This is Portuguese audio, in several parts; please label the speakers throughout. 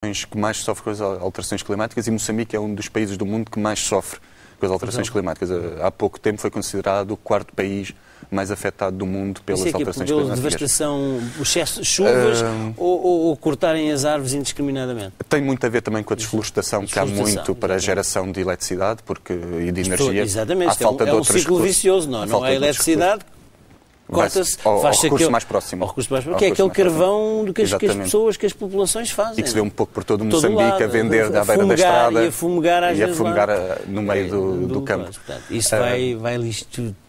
Speaker 1: que mais sofre com as alterações climáticas e Moçambique é um dos países do mundo que mais sofre com as alterações climáticas. Há pouco tempo foi considerado o quarto país mais afetado do mundo pelas alterações climáticas.
Speaker 2: Devastação, o excesso de chuvas ou cortarem as árvores indiscriminadamente?
Speaker 1: Tem muito a ver também com a desflorestação, que há muito para a geração de eletricidade e de energia.
Speaker 2: Exatamente,
Speaker 1: há falta de outros
Speaker 2: ciclo vicioso, não é? A eletricidade corta-se, faz-se
Speaker 1: ao recurso mais próximo.
Speaker 2: Que é aquele carvão que as pessoas, que as populações fazem.
Speaker 1: E que se vê um pouco por todo Moçambique a vender à beira da estrada
Speaker 2: e a fumegar
Speaker 1: no meio do campo.
Speaker 2: Portanto, isso vai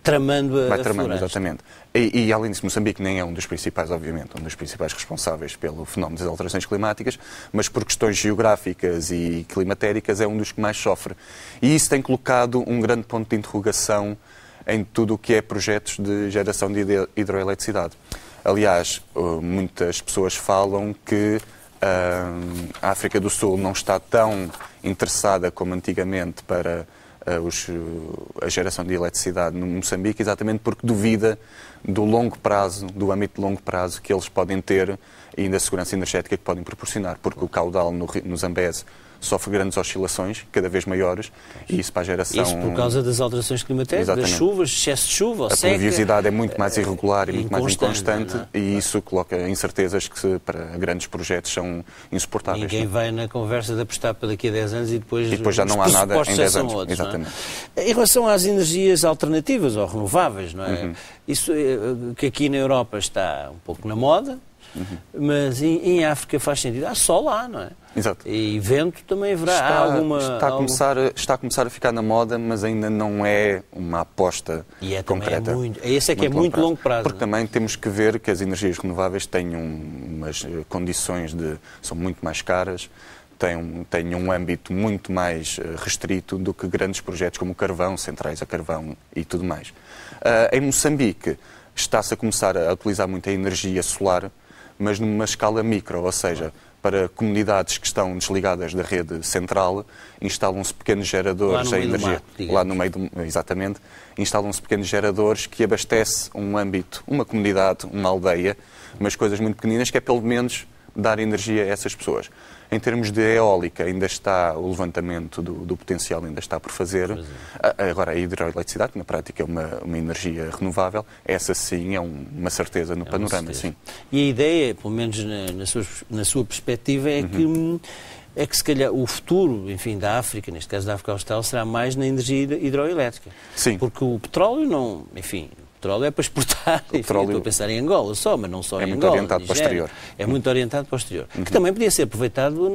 Speaker 2: tramando a floresta.
Speaker 1: Exatamente. E além disso, Moçambique nem é um dos principais, obviamente, um dos principais responsáveis pelo fenómeno das alterações climáticas, mas por questões geográficas e climatéricas é um dos que mais sofre. E isso tem colocado um grande ponto de interrogação em tudo o que é projetos de geração de hidroeletricidade. Aliás, muitas pessoas falam que a África do Sul não está tão interessada como antigamente para a geração de eletricidade no Moçambique, exatamente porque duvida do longo prazo, do âmbito de longo prazo que eles podem ter e da segurança energética que podem proporcionar, porque o caudal no Zambeze sofre grandes oscilações, cada vez maiores, e isso para a geração...
Speaker 2: Isso por causa das alterações climatéricas, das chuvas, excesso de chuva,
Speaker 1: a
Speaker 2: seca...
Speaker 1: A pluviosidade é muito mais irregular e muito mais inconstante, e isso coloca incertezas que para grandes projetos são insuportáveis.
Speaker 2: Ninguém vai na conversa de apostar para daqui a 10 anos e depois
Speaker 1: já não há nada em 10 anos.
Speaker 2: Outros,
Speaker 1: exatamente.
Speaker 2: Em relação às energias alternativas ou renováveis, não é? Isso que aqui na Europa está um pouco na moda, mas em África faz sentido. Há sol lá, não é?
Speaker 1: Exato.
Speaker 2: E vento também haverá.
Speaker 1: Está a começar a ficar na moda, mas ainda não é uma aposta concreta.
Speaker 2: Esse é que é muito longo prazo.
Speaker 1: Porque também temos que ver que as energias renováveis têm umas condições são muito mais caras, têm um âmbito muito mais restrito do que grandes projetos como o carvão, centrais a carvão e tudo mais. Em Moçambique está-se a começar a utilizar muito a energia solar, mas numa escala micro, ou seja, para comunidades que estão desligadas da rede central, instalam-se pequenos geradores a energia. Lá no meio do exatamente, instalam-se pequenos geradores que abastecem um âmbito, uma comunidade, uma aldeia, mas coisas muito pequeninas que é pelo menos dar energia a essas pessoas. Em termos de eólica, ainda está o levantamento do potencial, ainda está por fazer. Agora, a hidroeletricidade, que na prática é uma energia renovável, essa sim é uma certeza no panorama. Sim.
Speaker 2: E a ideia, pelo menos na sua perspectiva, é que se calhar o futuro, enfim, da África, neste caso da África Austral, será mais na energia hidroelétrica.
Speaker 1: Sim.
Speaker 2: Porque o petróleo não, enfim... O petróleo é para exportar, estou a pensar em Angola só, mas não só em Angola.
Speaker 1: É muito orientado para o exterior.
Speaker 2: É muito orientado para o exterior. Que também podia ser aproveitado,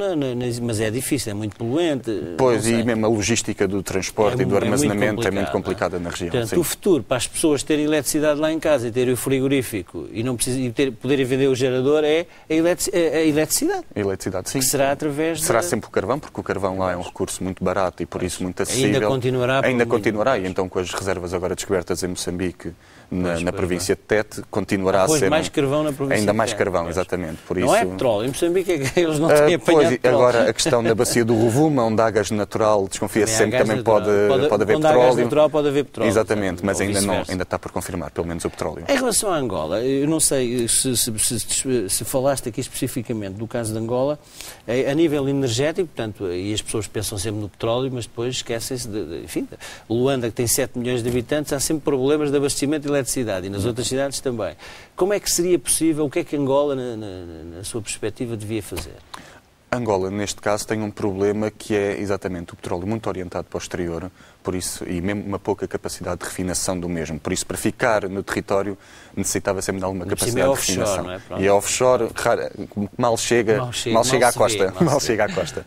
Speaker 2: mas é difícil, é muito poluente.
Speaker 1: Pois, e mesmo a logística do transporte e do armazenamento é muito complicada na região.
Speaker 2: Portanto, o futuro, para as pessoas terem eletricidade lá em casa e terem o frigorífico e poderem vender o gerador, é a eletricidade.
Speaker 1: A eletricidade, sim.
Speaker 2: Que será através
Speaker 1: Será sempre o carvão, porque o carvão lá é um recurso muito barato e por isso muito acessível.
Speaker 2: Ainda
Speaker 1: continuará. E então com as reservas agora descobertas em Moçambique, na província de Tete, continuará a ser...
Speaker 2: mais carvão na província
Speaker 1: ainda mais carvão, exatamente. Por
Speaker 2: não
Speaker 1: isso...
Speaker 2: é petróleo. Em Moçambique eles não têm apanhado petróleo.
Speaker 1: Agora, a questão da bacia do Rovuma, onde há gás natural, desconfia-se sempre que também pode haver petróleo.
Speaker 2: Onde há gás natural pode haver petróleo.
Speaker 1: Exatamente, mas ainda está por confirmar, pelo menos o petróleo.
Speaker 2: Em relação à Angola, eu não sei se falaste aqui especificamente do caso de Angola, a nível energético, portanto, e as pessoas pensam sempre no petróleo, mas depois esquecem-se enfim, Luanda, que tem 7 milhões de habitantes, há sempre problemas de abastecimento de eletricidade e nas outras cidades também. Como é que seria possível, o que é que Angola, na sua perspectiva, devia fazer?
Speaker 1: Angola, neste caso, tem um problema que é exatamente o petróleo muito orientado para o exterior, por isso, e mesmo uma pouca capacidade de refinação do mesmo. Por isso, para ficar no território, necessitava sempre de alguma capacidade de refinação.
Speaker 2: Não é?
Speaker 1: E a offshore, mal chega à costa. Mal chega à costa.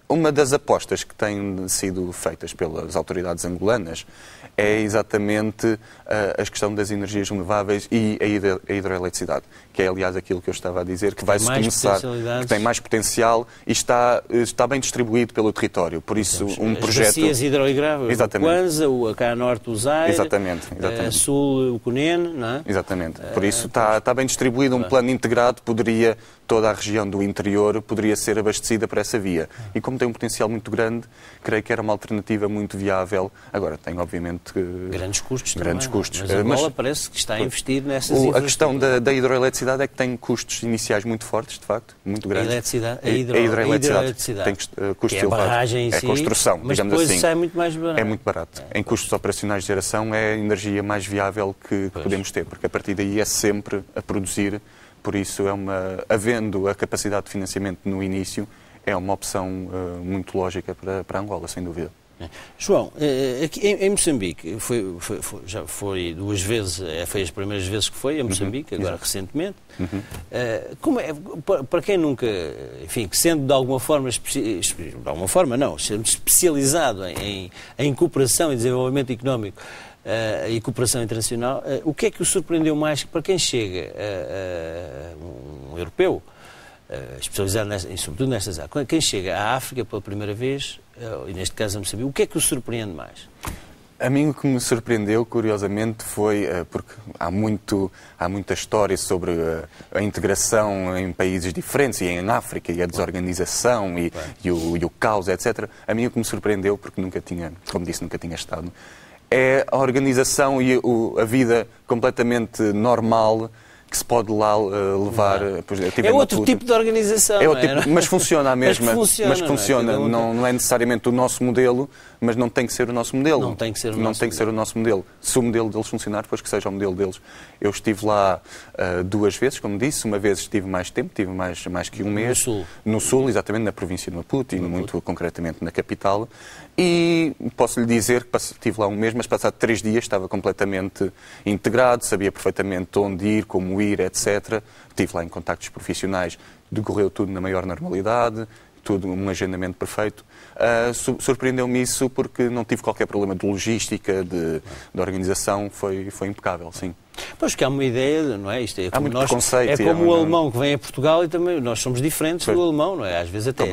Speaker 1: Uma das apostas que têm sido feitas pelas autoridades angolanas é exatamente a questão das energias renováveis e a hidroeletricidade, que é, aliás, aquilo que eu estava a dizer, que vai-se começar, que tem mais potencial e está bem distribuído pelo território. Por isso, um projeto...
Speaker 2: As bacias hidroigráveis, o Kwanza, cá a norte o Zaire, a sul o Cunene, não é?
Speaker 1: Exatamente. Por isso, está bem distribuído, um plano integrado poderia toda a região do interior poderia ser abastecida por essa via. E como tem um potencial muito grande, creio que era uma alternativa muito viável. Agora, tem obviamente
Speaker 2: grandes custos
Speaker 1: grandes
Speaker 2: também,
Speaker 1: custos.
Speaker 2: Mas a Angola parece que está a investir nessas
Speaker 1: infraestruturas. A questão da hidroeletricidade é que tem custos iniciais muito fortes, de facto, muito grandes.
Speaker 2: A hidroeletricidade
Speaker 1: tem custos
Speaker 2: elevados. A barragem em si,
Speaker 1: a construção,
Speaker 2: mas
Speaker 1: digamos
Speaker 2: depois
Speaker 1: assim.
Speaker 2: sai muito mais barato.
Speaker 1: É muito barato. Em custos operacionais de geração é a energia mais viável que podemos ter, porque a partir daí é sempre a produzir. Por isso, havendo a capacidade de financiamento no início, é uma opção muito lógica para Angola, sem dúvida.
Speaker 2: João, aqui em Moçambique, já foi 2 vezes, foi as primeiras vezes que foi a Moçambique, agora recentemente. Como é, para quem nunca, enfim, que sendo de alguma forma sendo especializado em cooperação e desenvolvimento económico, e cooperação internacional, o que é que o surpreendeu mais para quem chega, um europeu, especializado sobretudo nestas áreas, quem chega à África pela primeira vez, e neste caso a Moçambique, o que é que o surpreende mais?
Speaker 1: A mim o que me surpreendeu, curiosamente, foi, porque há muita história sobre a integração em países diferentes, e em África, e a desorganização, e o caos, etc. A mim o que me surpreendeu, porque nunca tinha estado, é a organização e a vida completamente normal que se pode lá levar.
Speaker 2: É outro tipo de organização.
Speaker 1: Mas funciona a mesma.
Speaker 2: Mas funciona.
Speaker 1: Não é necessariamente o nosso modelo, mas não tem que ser o nosso modelo.
Speaker 2: Não tem que ser o nosso
Speaker 1: modelo. Se o modelo deles funcionar, depois que seja o modelo deles. Eu estive lá 2 vezes, como disse. Uma vez estive mais tempo, estive mais que um mês. No Sul, exatamente, na província de Maputo e muito concretamente na capital. E posso lhe dizer que estive lá um mês, mas passado 3 dias estava completamente integrado, sabia perfeitamente onde ir, como ir, etc. Estive lá em contactos profissionais, decorreu tudo na maior normalidade, tudo um agendamento perfeito. Surpreendeu-me isso porque não tive qualquer problema de logística, de organização, foi impecável, sim.
Speaker 2: Pois que há uma ideia, não é? Isto é
Speaker 1: há muito preconceito.
Speaker 2: É como o alemão que vem a Portugal e também nós somos diferentes do alemão, não é? Às vezes até.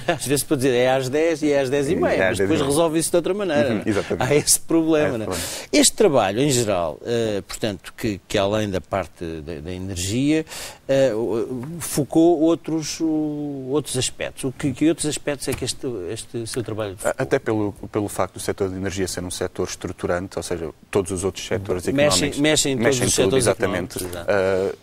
Speaker 2: Às vezes pode dizer é às 10 e é às 10h30, mas depois resolve isso de outra maneira. Há esse problema. Não é? Este trabalho, em geral, portanto, que além da parte da energia, focou outros aspectos. Que outros aspectos é que este seu trabalho focou?
Speaker 1: Até pelo facto do setor de energia ser um setor estruturante, ou seja, todos os outros setores económicos
Speaker 2: mexem em todos os setores
Speaker 1: exatamente.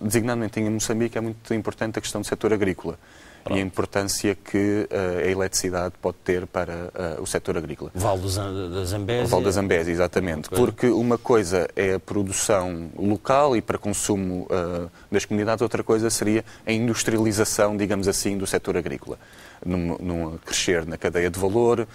Speaker 1: Designadamente em Moçambique é muito importante a questão do setor agrícola. Pronto. E a importância que a eletricidade pode ter para o setor agrícola.
Speaker 2: O Vale da Zambésia.
Speaker 1: O Vale da Zambésia, exatamente. Porque uma coisa é a produção local e para consumo das comunidades, outra coisa seria a industrialização, digamos assim, do setor agrícola. Num crescer na cadeia de valor,